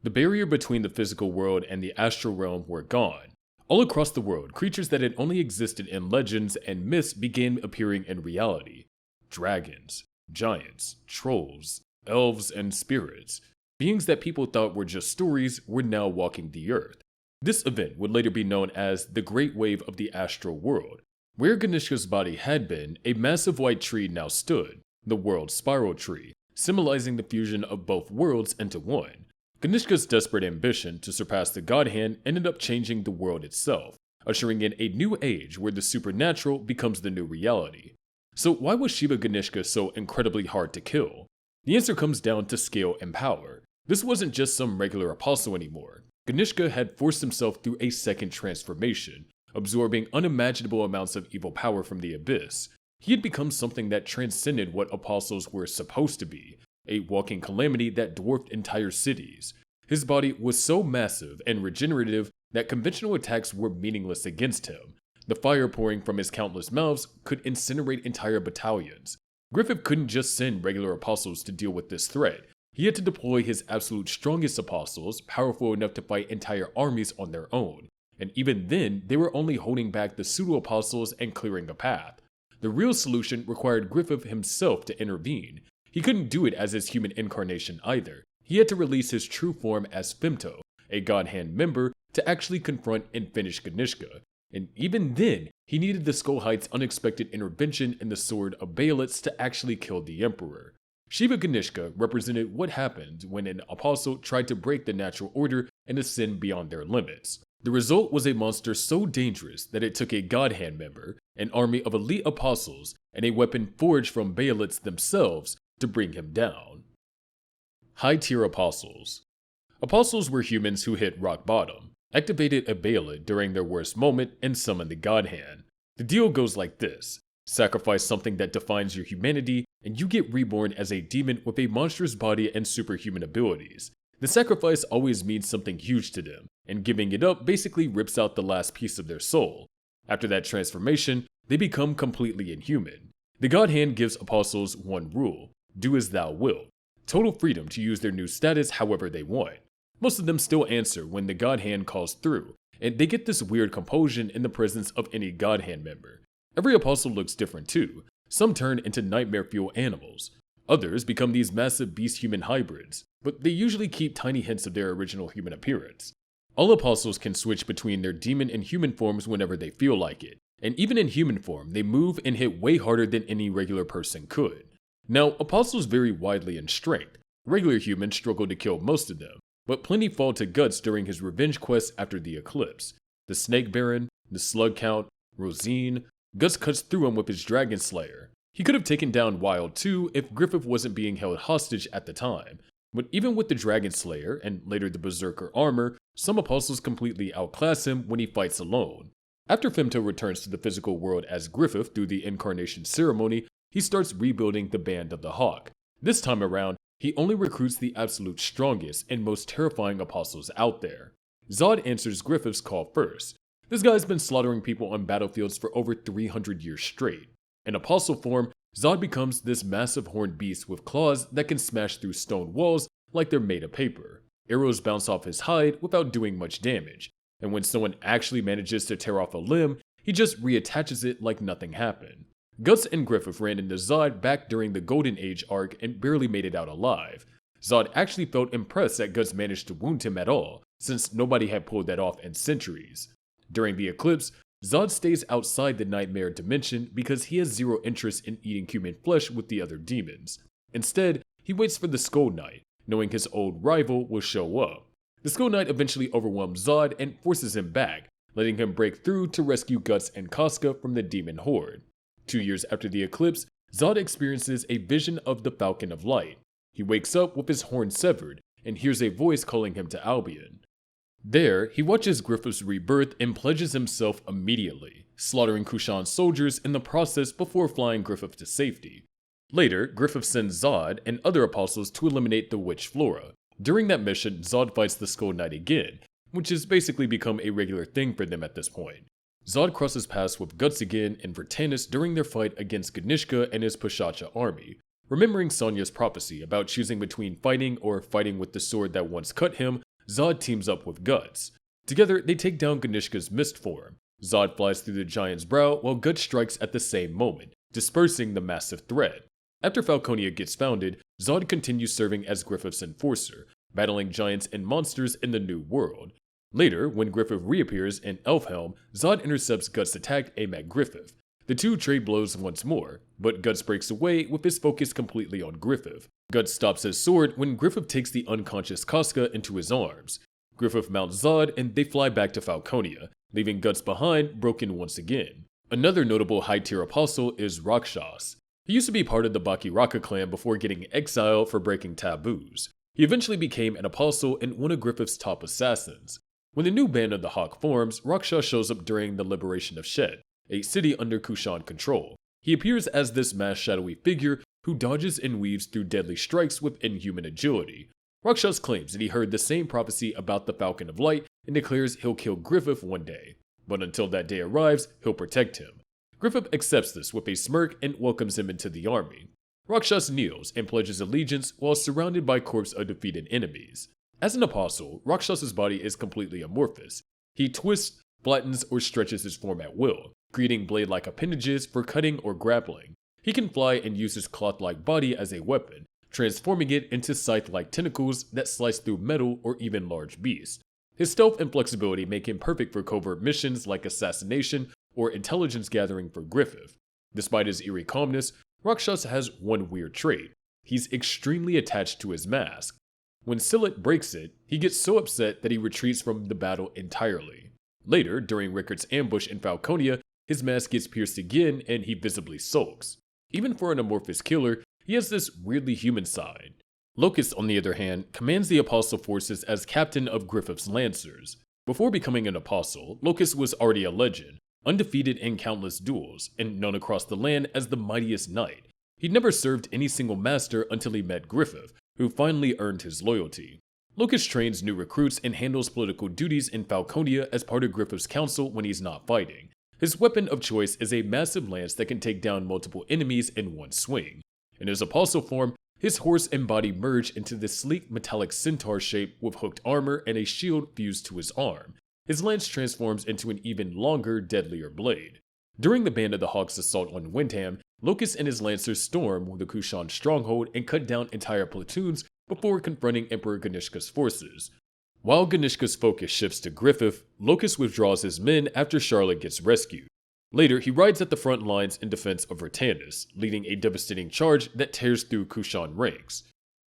The barrier between the physical world and the astral realm were gone. All across the world, creatures that had only existed in legends and myths began appearing in reality. Dragons, giants, trolls, elves, and spirits. Beings that people thought were just stories were now walking the earth. This event would later be known as the Great Wave of the Astral World. Where Ganishka's body had been, a massive white tree now stood, the World Spiral Tree, symbolizing the fusion of both worlds into one. Ganishka's desperate ambition to surpass the Godhand ended up changing the world itself, ushering in a new age where the supernatural becomes the new reality. So why was Shiva Ganishka so incredibly hard to kill? The answer comes down to scale and power. This wasn't just some regular apostle anymore. Ganishka had forced himself through a second transformation, absorbing unimaginable amounts of evil power from the abyss. He had become something that transcended what apostles were supposed to be, a walking calamity that dwarfed entire cities. His body was so massive and regenerative that conventional attacks were meaningless against him. The fire pouring from his countless mouths could incinerate entire battalions. Griffith couldn't just send regular apostles to deal with this threat. He had to deploy his absolute strongest apostles, powerful enough to fight entire armies on their own. And even then, they were only holding back the pseudo-apostles and clearing a path. The real solution required Griffith himself to intervene. He couldn't do it as his human incarnation either. He had to release his true form as Femto, a Godhand member, to actually confront and finish Ganishka. And even then, he needed the Skullhite's unexpected intervention in the Sword of Baelitz to actually kill the Emperor. Shiva Ganishka represented what happened when an apostle tried to break the natural order and ascend beyond their limits. The result was a monster so dangerous that it took a Godhand member, an army of elite apostles, and a weapon forged from Baelitz themselves to bring him down. High-tier apostles. Apostles were humans who hit rock bottom, activated a Baelid during their worst moment, and summoned the Godhand. The deal goes like this. Sacrifice something that defines your humanity, and you get reborn as a demon with a monstrous body and superhuman abilities. The sacrifice always means something huge to them, and giving it up basically rips out the last piece of their soul. After that transformation, they become completely inhuman. The Godhand gives apostles one rule: do as thou wilt. Total freedom to use their new status however they want. Most of them still answer when the Godhand calls through, and they get this weird compulsion in the presence of any Godhand member. Every apostle looks different too. Some turn into nightmare-fuel animals. Others become these massive beast-human hybrids, but they usually keep tiny hints of their original human appearance. All apostles can switch between their demon and human forms whenever they feel like it, and even in human form, they move and hit way harder than any regular person could. Now, apostles vary widely in strength. Regular humans struggle to kill most of them, but plenty fall to Guts during his revenge quest after the eclipse. The Snake Baron, the Slug Count, Rosine, Guts cuts through him with his Dragon Slayer. He could have taken down Wild too if Griffith wasn't being held hostage at the time, but even with the Dragon Slayer, and later the Berserker armor, some apostles completely outclass him when he fights alone. After Femto returns to the physical world as Griffith through the incarnation ceremony, he starts rebuilding the Band of the Hawk. This time around, he only recruits the absolute strongest and most terrifying apostles out there. Zod answers Griffith's call first. This guy's been slaughtering people on battlefields for over 300 years straight. In apostle form, Zod becomes this massive horned beast with claws that can smash through stone walls like they're made of paper. Arrows bounce off his hide without doing much damage, and when someone actually manages to tear off a limb, he just reattaches it like nothing happened. Guts and Griffith ran into Zod back during the Golden Age arc and barely made it out alive. Zod actually felt impressed that Guts managed to wound him at all, since nobody had pulled that off in centuries. During the eclipse, Zod stays outside the Nightmare dimension because he has zero interest in eating human flesh with the other demons. Instead, he waits for the Skull Knight, knowing his old rival will show up. The Skull Knight eventually overwhelms Zod and forces him back, letting him break through to rescue Guts and Casca from the demon horde. 2 years after the eclipse, Zod experiences a vision of the Falcon of Light. He wakes up with his horn severed and hears a voice calling him to Albion. There, he watches Griffith's rebirth and pledges himself immediately, slaughtering Kushan's soldiers in the process before flying Griffith to safety. Later, Griffith sends Zod and other apostles to eliminate the witch Flora. During that mission, Zod fights the Skull Knight again, which has basically become a regular thing for them at this point. Zod crosses paths with Guts again and Vertanis during their fight against Ganishka and his Pashacha army. Remembering Sonya's prophecy about choosing between fighting or fighting with the sword that once cut him, Zod teams up with Guts. Together, they take down Ganishka's mist form. Zod flies through the giant's brow while Guts strikes at the same moment, dispersing the massive threat. After Falconia gets founded, Zod continues serving as Griffith's enforcer, battling giants and monsters in the New World. Later, when Griffith reappears in Elfhelm, Zod intercepts Guts' attack aimed at Griffith. The two trade blows once more, but Guts breaks away with his focus completely on Griffith. Guts stops his sword when Griffith takes the unconscious Casca into his arms. Griffith mounts Zod and they fly back to Falconia, leaving Guts behind, broken once again. Another notable high-tier apostle is Rakshas. He used to be part of the Bakiraka clan before getting exiled for breaking taboos. He eventually became an apostle and one of Griffith's top assassins. When the new band of the Hawk forms, Rakshas shows up during the liberation of Shed, a city under Kushan control. He appears as this masked shadowy figure who dodges and weaves through deadly strikes with inhuman agility. Rakshas claims that he heard the same prophecy about the Falcon of Light and declares he'll kill Griffith one day. But until that day arrives, he'll protect him. Griffith accepts this with a smirk and welcomes him into the army. Rakshas kneels and pledges allegiance while surrounded by corpses of defeated enemies. As an apostle, Rakshas's body is completely amorphous. He twists, flattens, or stretches his form at will, creating blade-like appendages for cutting or grappling. He can fly and use his cloth-like body as a weapon, transforming it into scythe-like tentacles that slice through metal or even large beasts. His stealth and flexibility make him perfect for covert missions like assassination or intelligence gathering for Griffith. Despite his eerie calmness, Rakshas has one weird trait. He's extremely attached to his mask. When Silit breaks it, he gets so upset that he retreats from the battle entirely. Later, during Rickard's ambush in Falconia, his mask gets pierced again and he visibly sulks. Even for an amorphous killer, he has this weirdly human side. Locust, on the other hand, commands the Apostle forces as captain of Griffith's Lancers. Before becoming an Apostle, Locust was already a legend, undefeated in countless duels, and known across the land as the mightiest knight. He'd never served any single master until he met Griffith, who finally earned his loyalty. Locust trains new recruits and handles political duties in Falconia as part of Griffith's council when he's not fighting. His weapon of choice is a massive lance that can take down multiple enemies in one swing. In his apostle form, his horse and body merge into this sleek metallic centaur shape with hooked armor and a shield fused to his arm. His lance transforms into an even longer, deadlier blade. During the Band of the Hawk's assault on Windham, Locust and his lancers storm the Kushan stronghold and cut down entire platoons before confronting Emperor Ganishka's forces. While Ganishka's focus shifts to Griffith, Locust withdraws his men after Charlotte gets rescued. Later, he rides at the front lines in defense of Vertandus, leading a devastating charge that tears through Kushan ranks.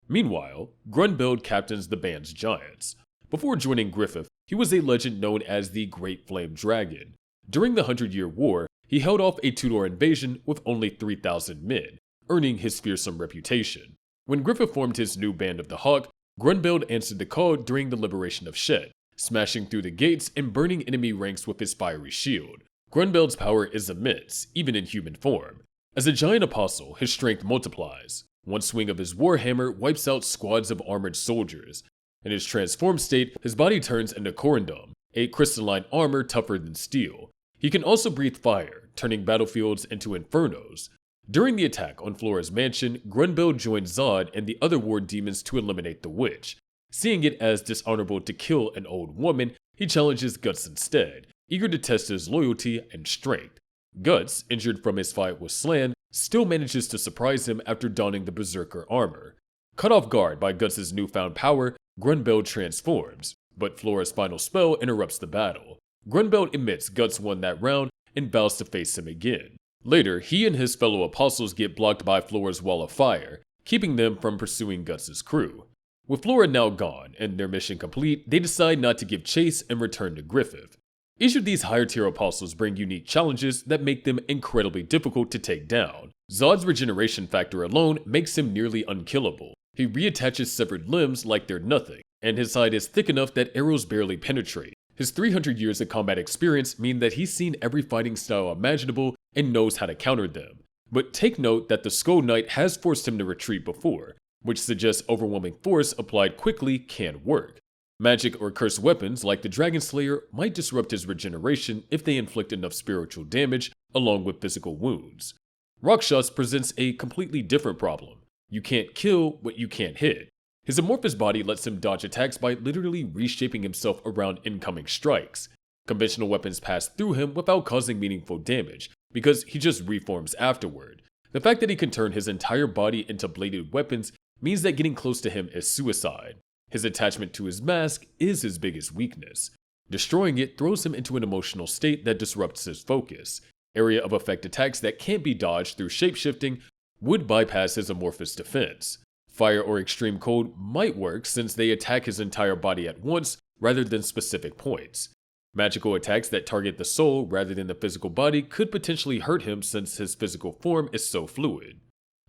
Meanwhile, Grunbeld captains the band's giants. Before joining Griffith, he was a legend known as the Great Flame Dragon. During the 100-Year War, he held off a Tudor invasion with only 3,000 men, earning his fearsome reputation. When Griffith formed his new Band of the Hawk, Grunbeld answered the call during the liberation of Shed, smashing through the gates and burning enemy ranks with his fiery shield. Grunbeld's power is immense, even in human form. As a giant apostle, his strength multiplies. One swing of his warhammer wipes out squads of armored soldiers. In his transformed state, his body turns into corundum, a crystalline armor tougher than steel. He can also breathe fire, turning battlefields into infernos. During the attack on Flora's mansion, Grunbeld joined Zod and the other war demons to eliminate the witch. Seeing it as dishonorable to kill an old woman, he challenges Guts instead, eager to test his loyalty and strength. Guts, injured from his fight with Slan, still manages to surprise him after donning the Berserker armor. Cut off guard by Guts' newfound power, Grunbeld transforms, but Flora's final spell interrupts the battle. Grunbeld admits Guts won that round and vows to face him again. Later, he and his fellow apostles get blocked by Flora's wall of fire, keeping them from pursuing Guts' crew. With Flora now gone and their mission complete, they decide not to give chase and return to Griffith. Each of these higher-tier apostles bring unique challenges that make them incredibly difficult to take down. Zod's regeneration factor alone makes him nearly unkillable. He reattaches severed limbs like they're nothing, and his hide is thick enough that arrows barely penetrate. His 300 years of combat experience mean that he's seen every fighting style imaginable and knows how to counter them. But take note that the Skull Knight has forced him to retreat before, which suggests overwhelming force applied quickly can work. Magic or cursed weapons like the Dragon Slayer might disrupt his regeneration if they inflict enough spiritual damage along with physical wounds. Rakshas presents a completely different problem. You can't kill what you can't hit. His amorphous body lets him dodge attacks by literally reshaping himself around incoming strikes. Conventional weapons pass through him without causing meaningful damage, because he just reforms afterward. The fact that he can turn his entire body into bladed weapons means that getting close to him is suicide. His attachment to his mask is his biggest weakness. Destroying it throws him into an emotional state that disrupts his focus. Area of effect attacks that can't be dodged through shapeshifting would bypass his amorphous defense. Fire or extreme cold might work since they attack his entire body at once rather than specific points. Magical attacks that target the soul rather than the physical body could potentially hurt him since his physical form is so fluid.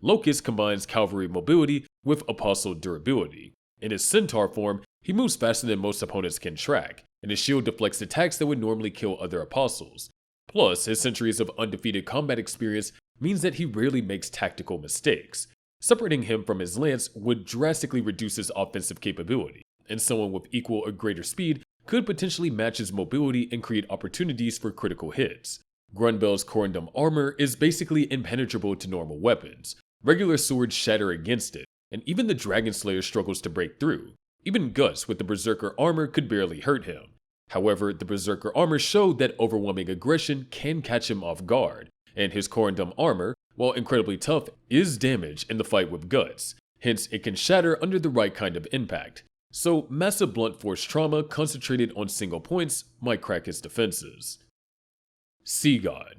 Locust combines cavalry mobility with apostle durability. In his centaur form, he moves faster than most opponents can track. and his shield deflects attacks that would normally kill other apostles. Plus, his centuries of undefeated combat experience means that he rarely makes tactical mistakes. Separating him from his lance would drastically reduce his offensive capability, and someone with equal or greater speed could potentially match his mobility and create opportunities for critical hits. Grunbeld's corundum armor is basically impenetrable to normal weapons. Regular swords shatter against it, and even the Dragon Slayer struggles to break through. Even Guts with the Berserker armor could barely hurt him. However, the Berserker armor showed that overwhelming aggression can catch him off guard, and his corundum armor, while incredibly tough, is damaged in the fight with Guts. Hence, it can shatter under the right kind of impact. So, massive blunt force trauma concentrated on single points might crack his defenses. Sea God.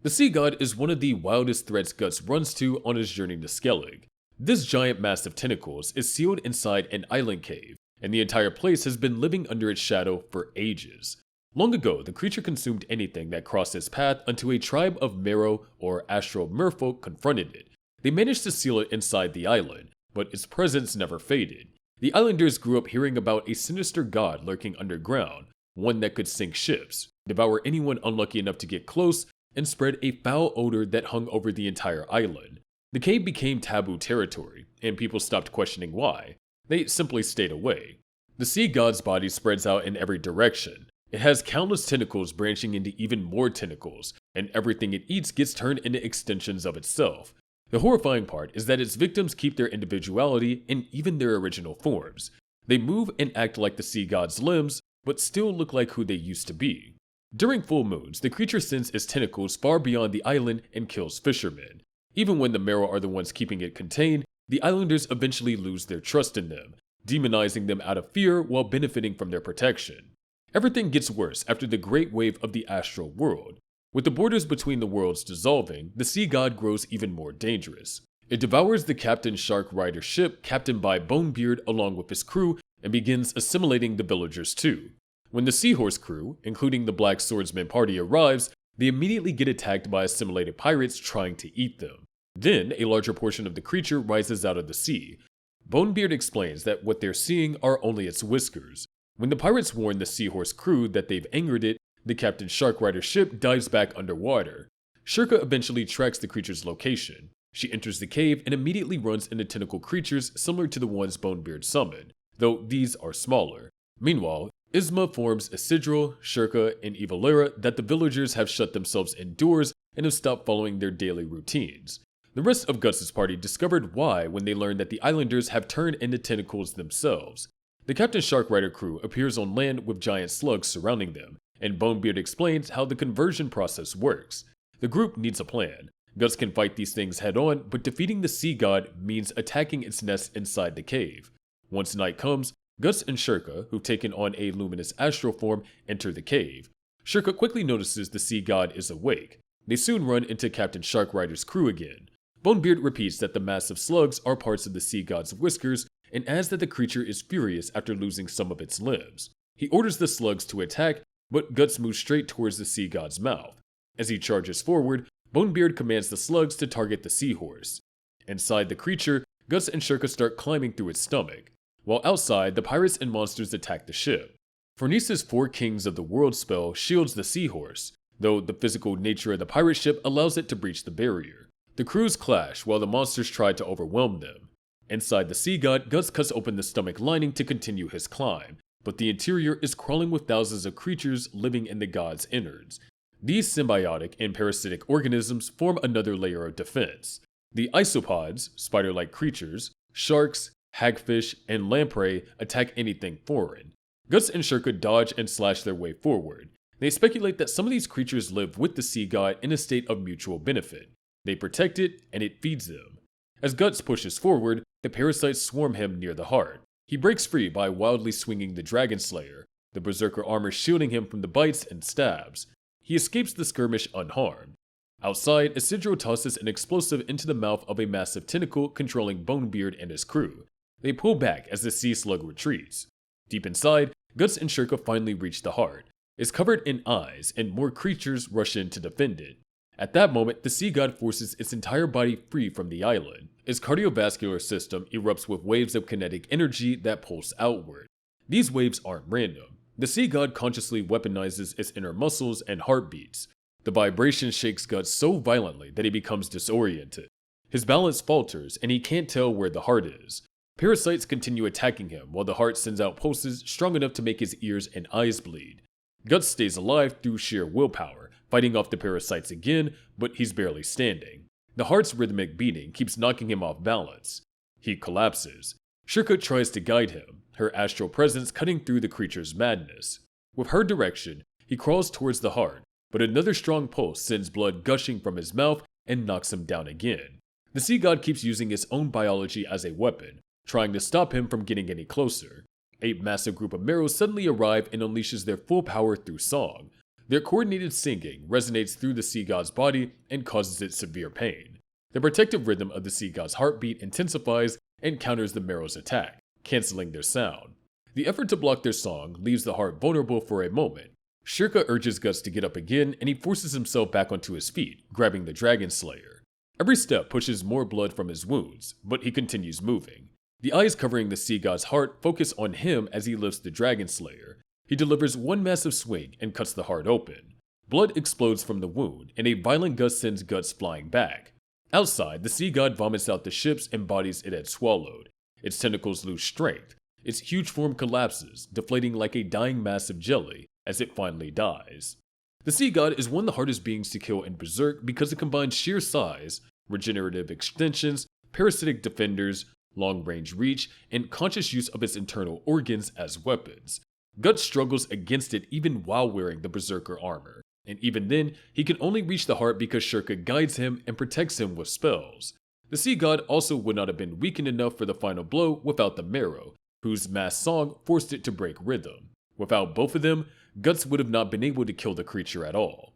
The Sea God is one of the wildest threats Guts runs to on his journey to Skellig. This giant mass of tentacles is sealed inside an island cave, and the entire place has been living under its shadow for ages. Long ago, the creature consumed anything that crossed its path until a tribe of Marrow or astral merfolk confronted it. They managed to seal it inside the island, but its presence never faded. The islanders grew up hearing about a sinister god lurking underground, one that could sink ships, devour anyone unlucky enough to get close, and spread a foul odor that hung over the entire island. The cave became taboo territory, and people stopped questioning why. They simply stayed away. The sea god's body spreads out in every direction. It has countless tentacles branching into even more tentacles, and everything it eats gets turned into extensions of itself. The horrifying part is that its victims keep their individuality and even their original forms. They move and act like the sea god's limbs, but still look like who they used to be. During full moons, the creature sends its tentacles far beyond the island and kills fishermen. Even when the Marrow are the ones keeping it contained, the islanders eventually lose their trust in them, demonizing them out of fear while benefiting from their protection. Everything gets worse after the great wave of the astral world. With the borders between the worlds dissolving, the sea god grows even more dangerous. It devours the Captain Shark Rider ship captained by Bonebeard along with his crew and begins assimilating the villagers too. When the Seahorse crew, including the Black Swordsman party, arrives, they immediately get attacked by assimilated pirates trying to eat them. Then, a larger portion of the creature rises out of the sea. Bonebeard explains that what they're seeing are only its whiskers. When the pirates warn the Seahorse crew that they've angered it, the Captain Shark Rider ship dives back underwater. Shirka eventually tracks the creature's location. She enters the cave and immediately runs into tentacle creatures similar to the ones Bonebeard summoned, though these are smaller. Meanwhile, Isma informs Isidro, Shirka, and Evalera that the villagers have shut themselves indoors and have stopped following their daily routines. The rest of Guts' party discovered why when they learned that the islanders have turned into tentacles themselves. The Captain Shark Rider crew appears on land with giant slugs surrounding them, and Bonebeard explains how the conversion process works. The group needs a plan. Guts can fight these things head on, but defeating the sea god means attacking its nest inside the cave. Once night comes, Guts and Shirka, who've taken on a luminous astral form, enter the cave. Shirka quickly notices the sea god is awake. They soon run into Captain Shark Rider's crew again. Bonebeard repeats that the massive slugs are parts of the sea god's whiskers and adds that the creature is furious after losing some of its limbs. He orders the slugs to attack, but Guts moves straight towards the sea god's mouth. As he charges forward, Bonebeard commands the slugs to target the seahorse. Inside the creature, Guts and Shirka start climbing through its stomach. While outside, the pirates and monsters attack the ship. Fornice's Four Kings of the World spell shields the seahorse, though the physical nature of the pirate ship allows it to breach the barrier. The crews clash while the monsters try to overwhelm them. Inside the sea god, Guts cuts open the stomach lining to continue his climb, but the interior is crawling with thousands of creatures living in the god's innards. These symbiotic and parasitic organisms form another layer of defense. The isopods, spider-like creatures, sharks, hagfish, and lamprey attack anything foreign. Guts and Shirka dodge and slash their way forward. They speculate that some of these creatures live with the sea god in a state of mutual benefit. They protect it, and it feeds them. As Guts pushes forward, the parasites swarm him near the heart. He breaks free by wildly swinging the Dragon Slayer, the Berserker armor shielding him from the bites and stabs. He escapes the skirmish unharmed. Outside, Isidro tosses an explosive into the mouth of a massive tentacle controlling Bonebeard and his crew. They pull back as the sea slug retreats. Deep inside, Guts and Shirka finally reach the heart. It's covered in eyes, and more creatures rush in to defend it. At that moment, the sea god forces its entire body free from the island. Its cardiovascular system erupts with waves of kinetic energy that pulse outward. These waves aren't random. The sea god consciously weaponizes its inner muscles and heartbeats. The vibration shakes Guts so violently that he becomes disoriented. His balance falters and he can't tell where the heart is. Parasites continue attacking him while the heart sends out pulses strong enough to make his ears and eyes bleed. Guts stays alive through sheer willpower, fighting off the parasites again, but he's barely standing. The heart's rhythmic beating keeps knocking him off balance. He collapses. Shirka tries to guide him, her astral presence cutting through the creature's madness. With her direction, he crawls towards the heart, but another strong pulse sends blood gushing from his mouth and knocks him down again. The sea god keeps using its own biology as a weapon, trying to stop him from getting any closer. A massive group of Meros suddenly arrive and unleashes their full power through song. Their coordinated singing resonates through the sea god's body and causes it severe pain. The protective rhythm of the sea god's heartbeat intensifies and counters the Meros' attack, canceling their sound. The effort to block their song leaves the heart vulnerable for a moment. Shirka urges Guts to get up again and he forces himself back onto his feet, grabbing the Dragon Slayer. Every step pushes more blood from his wounds, but he continues moving. The eyes covering the sea god's heart focus on him as he lifts the Dragon Slayer. He delivers one massive swing and cuts the heart open. Blood explodes from the wound, and a violent gust sends Guts flying back. Outside, the sea god vomits out the ships and bodies it had swallowed. Its tentacles lose strength. Its huge form collapses, deflating like a dying mass of jelly as it finally dies. The sea god is one of the hardest beings to kill in Berserk because it combines sheer size, regenerative extensions, parasitic defenders, long-range reach, and conscious use of its internal organs as weapons. Guts struggles against it even while wearing the Berserker armor, and even then, he can only reach the heart because Shirka guides him and protects him with spells. The sea god also would not have been weakened enough for the final blow without the Mero, whose mass song forced it to break rhythm. Without both of them, Guts would have not been able to kill the creature at all.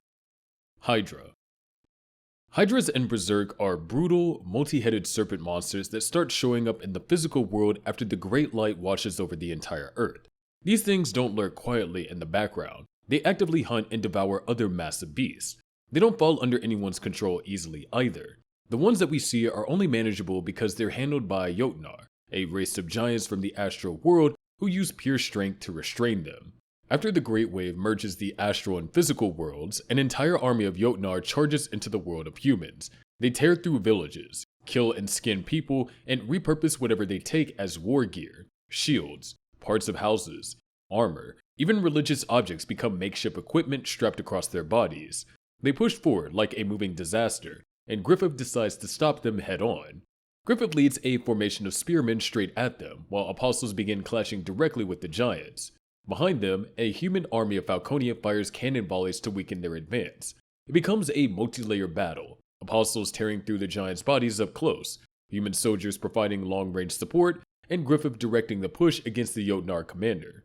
Hydra. Hydras in Berserk are brutal, multi-headed serpent monsters that start showing up in the physical world after the Great Light washes over the entire Earth. These things don't lurk quietly in the background. They actively hunt and devour other massive beasts. They don't fall under anyone's control easily either. The ones that we see are only manageable because they're handled by Jotnar, a race of giants from the astral world who use pure strength to restrain them. After the Great Wave merges the astral and physical worlds, an entire army of Jotnar charges into the world of humans. They tear through villages, kill and skin people, and repurpose whatever they take as war gear. Shields, parts of houses, armor, even religious objects become makeshift equipment strapped across their bodies. They push forward like a moving disaster, and Griffith decides to stop them head on. Griffith leads a formation of spearmen straight at them, while apostles begin clashing directly with the giants. Behind them, a human army of Falconia fires cannon volleys to weaken their advance. It becomes a multi-layer battle, apostles tearing through the giants' bodies up close, human soldiers providing long-range support, and Griffith directing the push against the Jotnar commander.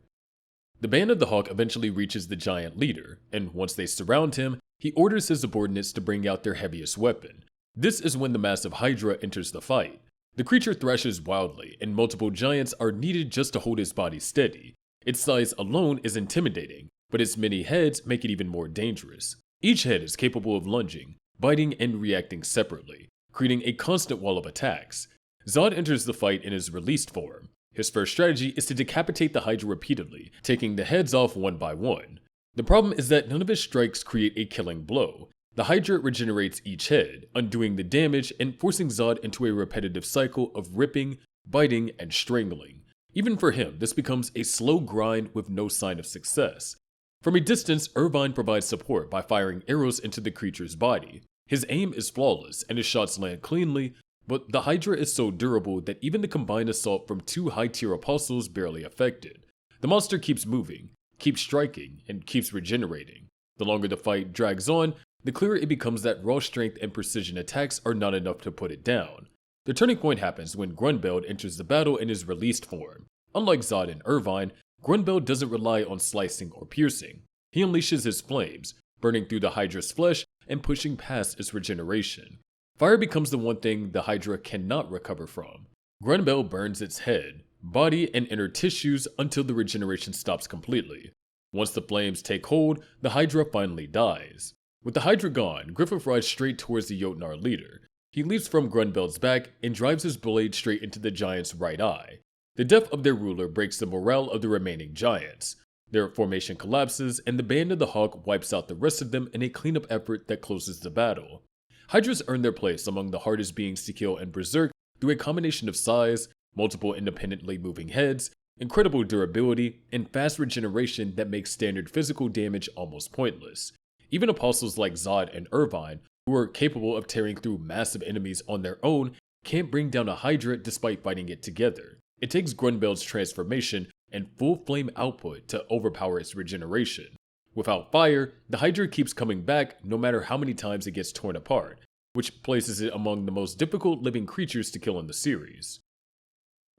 The Band of the Hawk eventually reaches the giant leader, and once they surround him, he orders his subordinates to bring out their heaviest weapon. This is when the massive Hydra enters the fight. The creature thrashes wildly, and multiple giants are needed just to hold his body steady. Its size alone is intimidating, but its many heads make it even more dangerous. Each head is capable of lunging, biting, and reacting separately, creating a constant wall of attacks. Zod enters the fight in his released form. His first strategy is to decapitate the Hydra repeatedly, taking the heads off one by one. The problem is that none of his strikes create a killing blow. The Hydra regenerates each head, undoing the damage and forcing Zod into a repetitive cycle of ripping, biting, and strangling. Even for him, this becomes a slow grind with no sign of success. From a distance, Irvine provides support by firing arrows into the creature's body. His aim is flawless and his shots land cleanly, but the Hydra is so durable that even the combined assault from two high-tier apostles barely affected. The monster keeps moving, keeps striking, and keeps regenerating. The longer the fight drags on, the clearer it becomes that raw strength and precision attacks are not enough to put it down. The turning point happens when Grunbeld enters the battle in his released form. Unlike Zod and Irvine, Grunbeld doesn't rely on slicing or piercing. He unleashes his flames, burning through the Hydra's flesh and pushing past its regeneration. Fire becomes the one thing the Hydra cannot recover from. Grunbeld burns its head, body, and inner tissues until the regeneration stops completely. Once the flames take hold, the Hydra finally dies. With the Hydra gone, Griffith rides straight towards the Jotnar leader. He leaps from Grunbeld's back and drives his blade straight into the giant's right eye. The death of their ruler breaks the morale of the remaining giants. Their formation collapses, and the Band of the Hawk wipes out the rest of them in a cleanup effort that closes the battle. Hydras earn their place among the hardest beings to kill in Berserk through a combination of size, multiple independently moving heads, incredible durability, and fast regeneration that makes standard physical damage almost pointless. Even apostles like Zod and Irvine, who are capable of tearing through massive enemies on their own, can't bring down a Hydra despite fighting it together. It takes Grunbeld's transformation and full flame output to overpower its regeneration. Without fire, the Hydra keeps coming back no matter how many times it gets torn apart, which places it among the most difficult living creatures to kill in the series.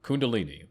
Kundalini.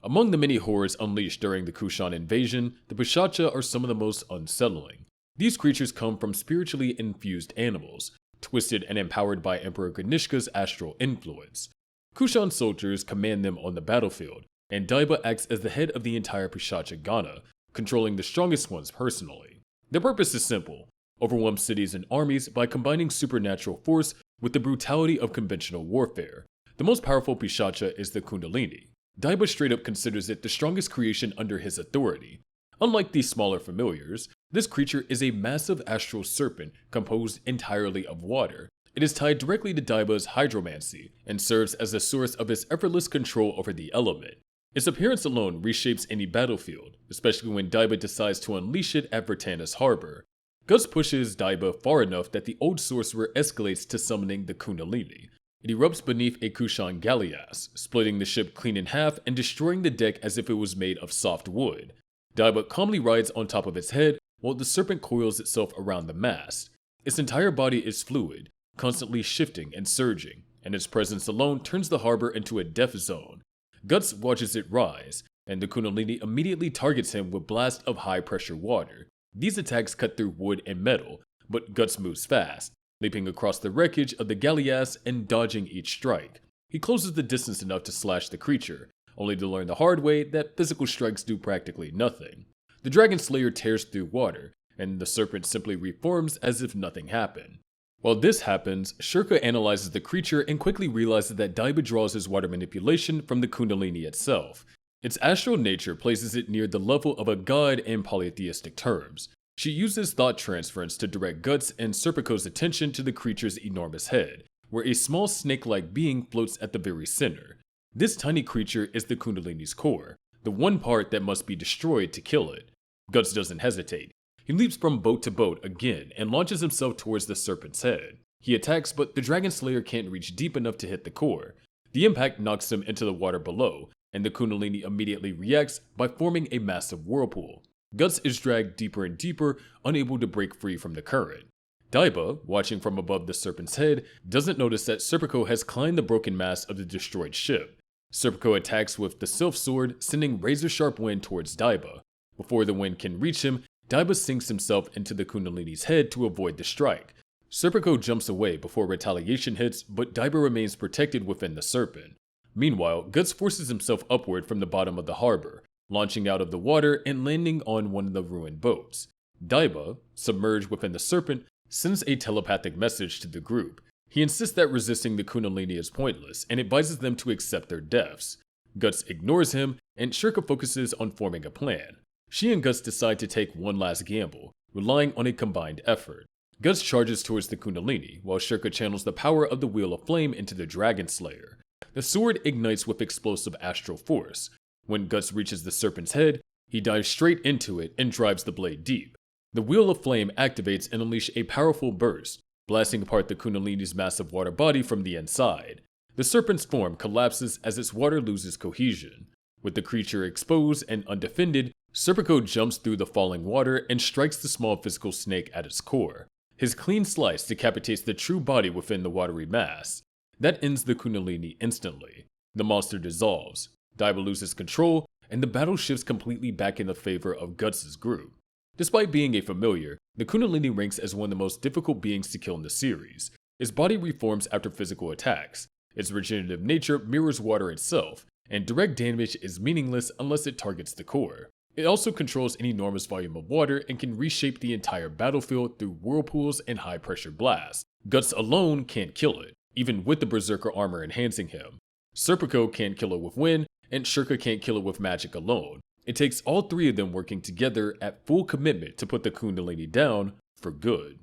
Among the many horrors unleashed during the Kushan invasion, the Pishacha are some of the most unsettling. These creatures come from spiritually infused animals, twisted and empowered by Emperor Ganishka's astral influence. Kushan soldiers command them on the battlefield, and Daiba acts as the head of the entire Pishacha Gana, controlling the strongest ones personally. Their purpose is simple: overwhelm cities and armies by combining supernatural force with the brutality of conventional warfare. The most powerful Pishacha is the Kundalini. Daiba straight up considers it the strongest creation under his authority. Unlike these smaller familiars, this creature is a massive astral serpent composed entirely of water. It is tied directly to Daiba's hydromancy and serves as the source of his effortless control over the element. Its appearance alone reshapes any battlefield, especially when Daiba decides to unleash it at Vertana's harbor. Guts pushes Daiba far enough that the old sorcerer escalates to summoning the Kundalini. It erupts beneath a Kushan galleass, splitting the ship clean in half and destroying the deck as if it was made of soft wood. Daiba calmly rides on top of its head while the serpent coils itself around the mast. Its entire body is fluid, constantly shifting and surging, and its presence alone turns the harbor into a death zone. Guts watches it rise, and the Kundalini immediately targets him with blasts of high-pressure water. These attacks cut through wood and metal, but Guts moves fast, leaping across the wreckage of the galleass and dodging each strike. He closes the distance enough to slash the creature, only to learn the hard way that physical strikes do practically nothing. The Dragon Slayer tears through water, and the serpent simply reforms as if nothing happened. While this happens, Shirka analyzes the creature and quickly realizes that Daiba draws his water manipulation from the Kundalini itself. Its astral nature places it near the level of a god in polytheistic terms. She uses thought transference to direct Guts and Serpico's attention to the creature's enormous head, where a small snake-like being floats at the very center. This tiny creature is the Kundalini's core, the one part that must be destroyed to kill it. Guts doesn't hesitate. He leaps from boat to boat again and launches himself towards the serpent's head. He attacks, but the Dragon Slayer can't reach deep enough to hit the core. The impact knocks him into the water below, and the Kundalini immediately reacts by forming a massive whirlpool. Guts is dragged deeper and deeper, unable to break free from the current. Daiba, watching from above the serpent's head, doesn't notice that Serpico has climbed the broken mast of the destroyed ship. Serpico attacks with the Sylph Sword, sending razor-sharp wind towards Daiba. Before the wind can reach him, Daiba sinks himself into the Kundalini's head to avoid the strike. Serpico jumps away before retaliation hits, but Daiba remains protected within the serpent. Meanwhile, Guts forces himself upward from the bottom of the harbor, launching out of the water and landing on one of the ruined boats. Daiba, submerged within the serpent, sends a telepathic message to the group. He insists that resisting the Kundalini is pointless and advises them to accept their deaths. Guts ignores him, and Shirka focuses on forming a plan. She and Guts decide to take one last gamble, relying on a combined effort. Guts charges towards the Kundalini, while Shirka channels the power of the Wheel of Flame into the Dragon Slayer. The sword ignites with explosive astral force. When Guts reaches the serpent's head, he dives straight into it and drives the blade deep. The Wheel of Flame activates and unleashes a powerful burst, blasting apart the Kundalini's massive water body from the inside. The serpent's form collapses as its water loses cohesion. With the creature exposed and undefended, Serpico jumps through the falling water and strikes the small physical snake at its core. His clean slice decapitates the true body within the watery mass. That ends the Kundalini instantly. The monster dissolves, Daiba loses control, and the battle shifts completely back in the favor of Guts' group. Despite being a familiar, the Kundalini ranks as one of the most difficult beings to kill in the series. Its body reforms after physical attacks. Its regenerative nature mirrors water itself, and direct damage is meaningless unless it targets the core. It also controls an enormous volume of water and can reshape the entire battlefield through whirlpools and high-pressure blasts. Guts alone can't kill it, even with the Berserker armor enhancing him. Serpico can't kill it with wind, and Shirka can't kill it with magic alone. It takes all three of them working together at full commitment to put the Kundalini down for good.